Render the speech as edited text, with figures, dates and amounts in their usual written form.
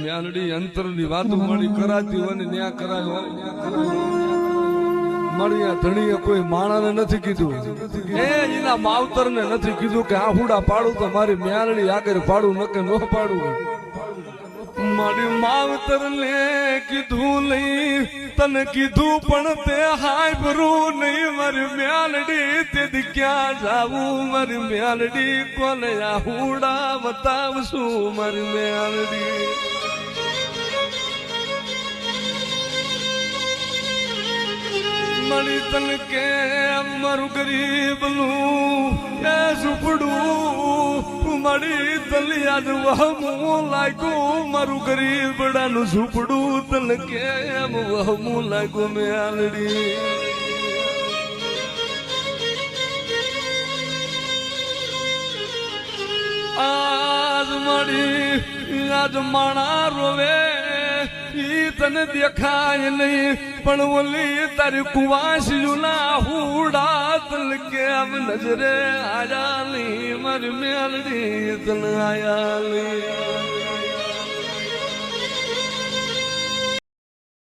મ્યાલડી અંતરની વાતો મળી કરાતી હોય ને ન્યા કરાયો મળ્યા ધણીએ કોઈ માણાને નથી કીધું એના માવતરને નથી કીધું કે આહુડા પાડું તો મારી મ્યાલડી આગળ પાડું ન કે ન પાડું મારી માવતર ને કીધું નહીં તને કીધું પણ તે હાય ભરું નહીં મારી મ્યાલડી તે ક્યાં જાવું મારી મ્યાલડી કોને આહુડા બતાવશું મારી મ્યાલડી મળી તન કે મારું ગરીબ નું એ ઝૂંપડું મળી તલી આજ વહમું લાગ્યું મારું ગરીબડાનું ઝૂંપડું તન કે વહમું લાગ્યું મ્યાલડી આજ મળી આજ માણા રોવે તને દેખાય નહીં પણ ઓલી તારી કુવાસીના હુડા તલ કેમ નજરે આયા નહીં મારી મ્યાલડી તને આયા નહીં